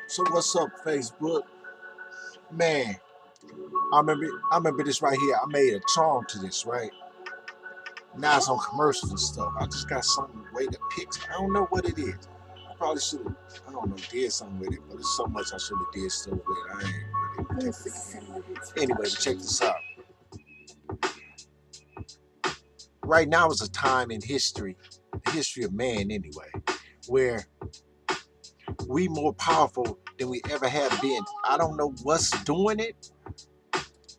So what's up, Facebook? Man, I remember this right here. I made a song to this, right? Now it's on commercials and stuff. I just got some way to pics. I don't know what it is. I probably should have, I don't know, did something with it, but it's so much I should have did stuff with it. I ain't really kept it. Anyway, check this out. Right now is a time in history, the history of man anyway, where we more powerful than we ever have been. I don't know what's doing it.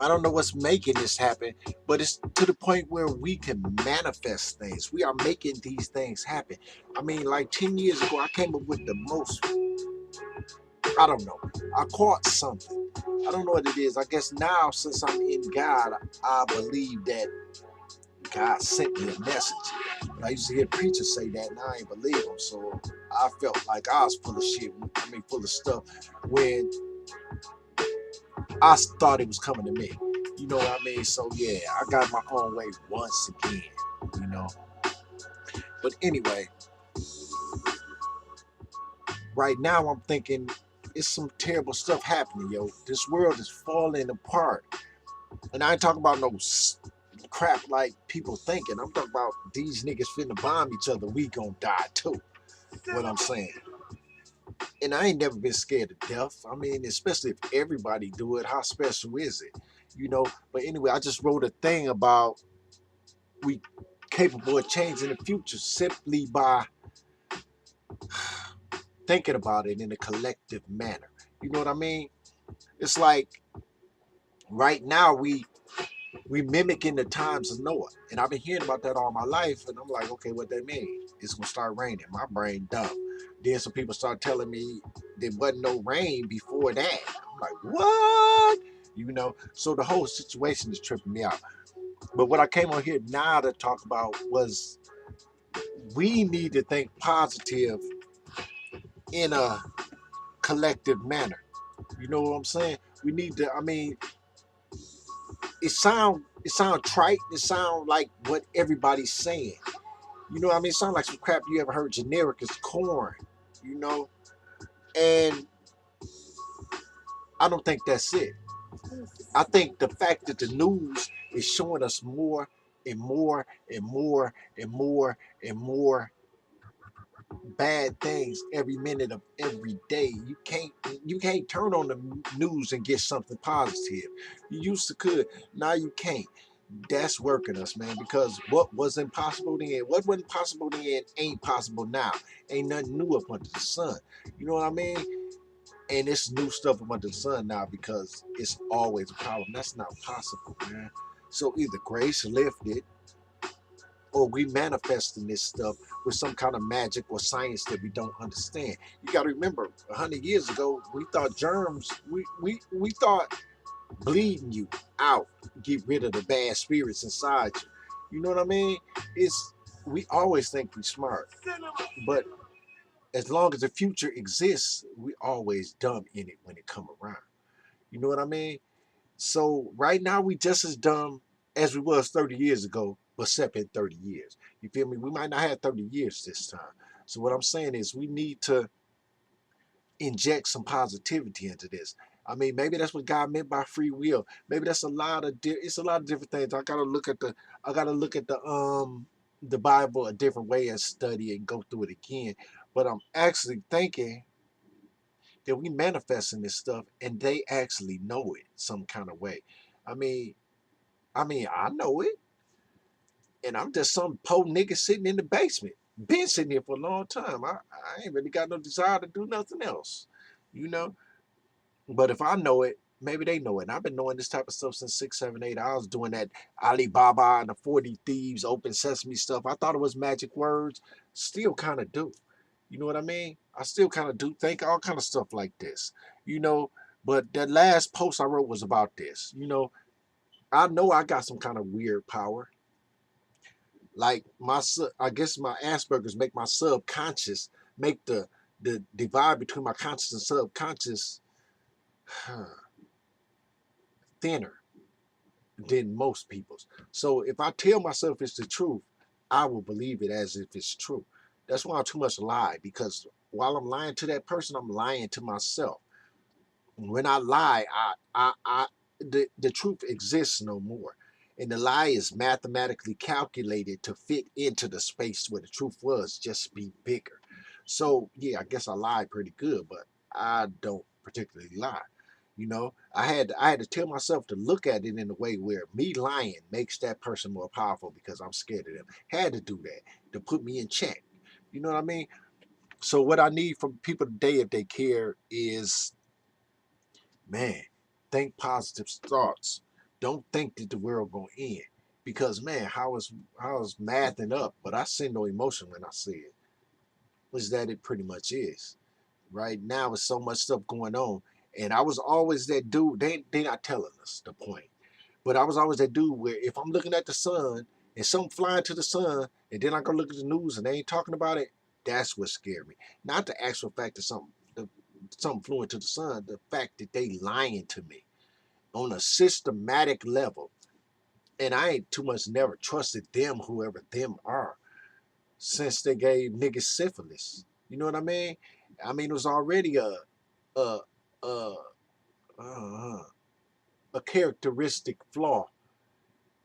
I don't know what's making this happen, but it's to the point where we can manifest things. We are making these things happen. I mean, like 10 years ago, I came up with the most, I don't know, I caught something. I don't know what it is. I guess now, since I'm in God, I believe that God sent me a message. And I used to hear preachers say that, and I ain't believe them. So I felt like I was full of shit. I mean, full of stuff when I thought it was coming to me. You know what I mean? So yeah, I got my own way once again, you know. But anyway, right now I'm thinking it's some terrible stuff happening, yo. This world is falling apart. And I ain't talking about no crap like people thinking. I'm talking about these niggas finna bomb each other. We gonna die too. What I'm saying. And I ain't never been scared of death. I mean, especially if everybody do it, how special is it? You know, but anyway, I just wrote a thing about we capable of changing the future simply by thinking about it in a collective manner. You know what I mean? It's like right now we mimicking the times of Noah, and I've been hearing about that all my life, and I'm like, okay, what that mean? It's gonna start raining. My brain dumb. Then some people start telling me there wasn't no rain before that. I'm like, what? You know, so the whole situation is tripping me out. But what I came on here now to talk about was we need to think positive in a collective manner. You know what I'm saying? We need to. I mean, it sound trite. It sound like what everybody's saying. You know what I mean? It sound like some crap you ever heard generic as corn. You know, and I don't think that's it. I think the fact that the news is showing us more and more and more and more and more bad things every minute of every day. You can't turn on the news and get something positive. You used to could, now you can't. That's working us, man, because what wasn't possible then, what wasn't possible then ain't possible now. Ain't nothing new up under the sun. You know what I mean? And it's new stuff up under the sun now because it's always a problem. That's not possible, man. So either grace lifted or we manifesting this stuff with some kind of magic or science that we don't understand. You got to remember, 100 years ago, we thought germs, we thought bleeding you out, get rid of the bad spirits inside you. You know what I mean? It's we always think we smart, but as long as the future exists, we always dumb in it when it come around. You know what I mean? So right now we just as dumb as we was 30 years ago, but separate 30 years. You feel me? We might not have 30 years this time. So what I'm saying is we need to inject some positivity into this. I mean, maybe that's what God meant by free will. Maybe that's a lot of it's a lot of different things. I gotta look at the Bible a different way and study and go through it again. But I'm actually thinking that we manifesting this stuff and they actually know it some kind of way. I mean, I know it, and I'm just some poor nigga sitting in the basement. Been sitting here for a long time. I ain't really got no desire to do nothing else, you know. But if I know it, maybe they know it. And I've been knowing this type of stuff since 6, 7, 8. I was doing that Alibaba and the 40 Thieves, Open Sesame stuff. I thought it was magic words. Still kind of do. You know what I mean? I still kind of do think all kind of stuff like this, you know. But that last post I wrote was about this. You know I got some kind of weird power. Like I guess my Asperger's make my subconscious make the divide between my conscious and subconscious thinner than most people's. So if I tell myself it's the truth, I will believe it as if it's true. That's why I too much lie, because while I'm lying to that person, I'm lying to myself. When I lie, the truth exists no more. And the lie is mathematically calculated to fit into the space where the truth was, just be bigger. So yeah, I guess I lie pretty good, but I don't particularly lie. I had to tell myself to look at it in a way where me lying makes that person more powerful because I'm scared of them. Had to do that to put me in check. You know what I mean? So what I need from people today, if they care, is, man, think positive thoughts. Don't think that the world gonna end. Because man, how is mathing up? But I see no emotion when I see it. Which that it pretty much is. Right now, with so much stuff going on. And I was always that dude. They not telling us the point. But I was always that dude where if I'm looking at the sun and something flying to the sun, and then I go look at the news and they ain't talking about it, that's what scared me. Not the actual fact that something flew into the sun, the fact that they lying to me on a systematic level. And I ain't too much never trusted them, whoever them are, since they gave niggas syphilis. You know what I mean? I mean, it was already a a uh, a characteristic flaw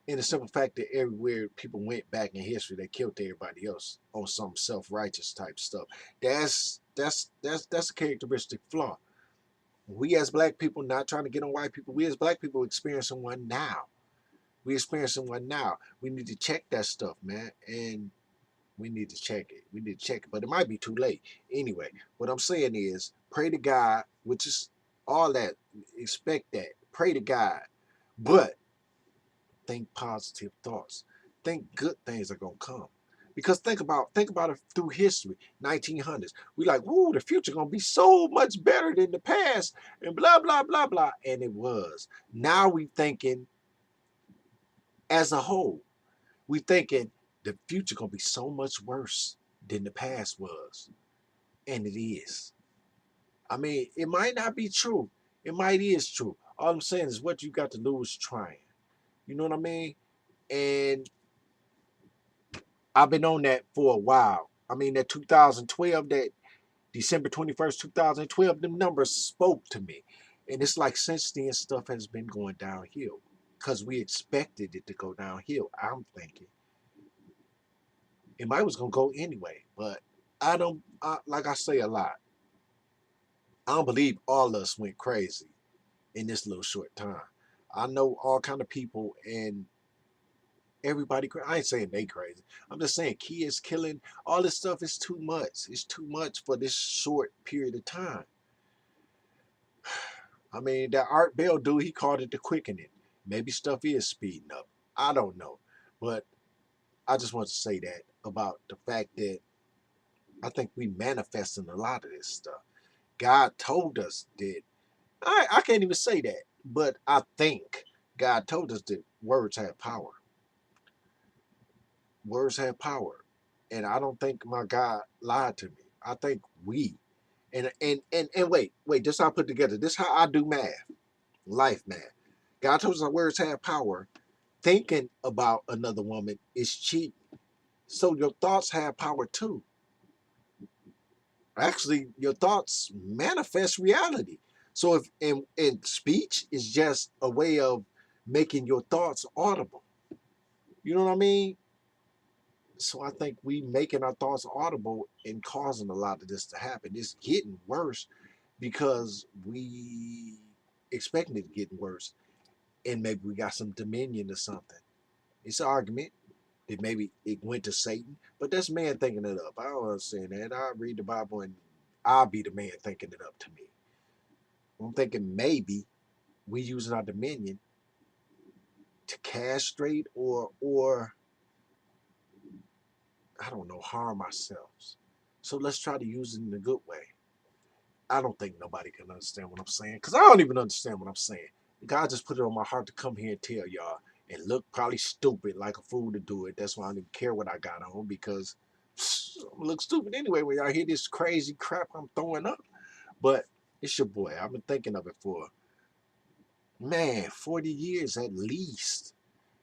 in the simple fact that everywhere people went back in history, they killed everybody else on some self-righteous type stuff. That's a characteristic flaw. We as black people, not trying to get on white people, we as black people experiencing one now. We experiencing one now. We need to check that stuff, man. And we need to check it. We need to check it. But it might be too late. Anyway, what I'm saying is pray to God, which is all that. Expect that. Pray to God. But think positive thoughts. Think good things are gonna come. Because think about it through history, 1900s. We like, woo, the future gonna be so much better than the past, and blah blah blah blah. And it was. Now we thinking as a whole. We thinking the future gonna be so much worse than the past was, and it is. I mean, it might not be true. It might is true. All I'm saying is what you got to lose trying. You know what I mean? And I've been on that for a while. I mean, that 2012, that December 21st, 2012, them numbers spoke to me. And it's like since then, stuff has been going downhill because we expected it to go downhill. I'm thinking it might was going to go anyway, but like I say a lot, I don't believe all of us went crazy in this little short time. I know all kind of people and everybody. I ain't saying they crazy. I'm just saying kids killing, all this stuff is too much. It's too much for this short period of time. I mean, that Art Bell dude, he called it the quickening. Maybe stuff is speeding up. I don't know. But I just want to say that about the fact that I think we manifesting a lot of this stuff. God told us that. I can't even say that, but I think God told us that words have power. Words have power. And I don't think my God lied to me. I think we and wait, this how I put together. This how I do math, life math. God told us our words have power. Thinking about another woman is cheap. So your thoughts have power too. Actually, your thoughts manifest reality. So if and speech is just a way of making your thoughts audible. You know what I mean? So I think we making our thoughts audible and causing a lot of this to happen. It's getting worse because we expecting it to get worse, and maybe we got some dominion or something. It's an argument that maybe it went to Satan, but that's man thinking it up. I don't understand that. I read the Bible and I'll be the man thinking it up to me. I'm thinking maybe we using our dominion to castrate or I don't know, harm ourselves. So let's try to use it in a good way. I don't think nobody can understand what I'm saying because I don't even understand what I'm saying. God just put it on my heart to come here and tell y'all and look probably stupid like a fool to do it. That's why I don't even care what I got on because I look stupid anyway when y'all hear this crazy crap I'm throwing up. But it's your boy. I've been thinking of it for, man, 40 years at least.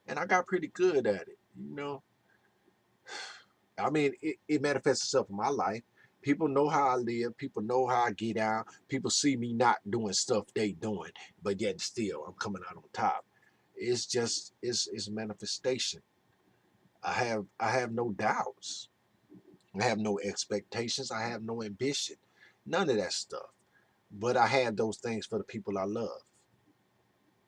And I got pretty good at it. I mean, it manifests itself in my life. People know how I live. People know how I get out. People see me not doing stuff they doing, but yet still I'm coming out on top. It's just it's manifestation. I have no doubts. I have no expectations. I have no ambition. None of that stuff. But I have those things for the people I love.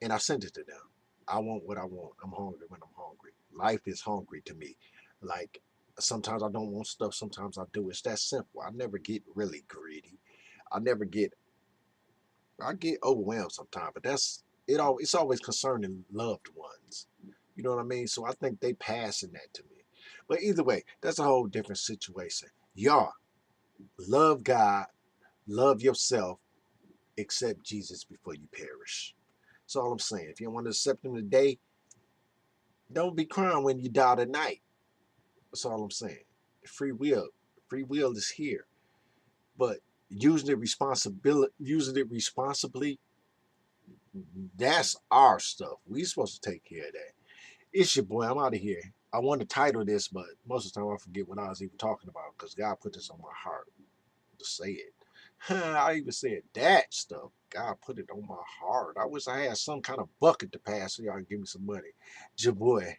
And I send it to them. I want what I want. I'm hungry when I'm hungry. Life is hungry to me. Like sometimes I don't want stuff, sometimes I do. It's that simple. I never get really greedy. I never get I get overwhelmed sometimes, but that's it all it's always concerning loved ones. You know what I mean? So I think they passing that to me. But either way, that's a whole different situation. Y'all love God, love yourself, accept Jesus before you perish. That's all I'm saying. If you don't want to accept him today, don't be crying when you die tonight. That's all I'm saying. Free will. Free will is here. But using it responsibly, that's our stuff. We supposed to take care of that. It's your boy. I'm out of here. I want to title this, but most of the time I forget what I was even talking about because God put this on my heart to say it. I even said that stuff. God put it on my heart. I wish I had some kind of bucket to pass so y'all can give me some money. Your boy.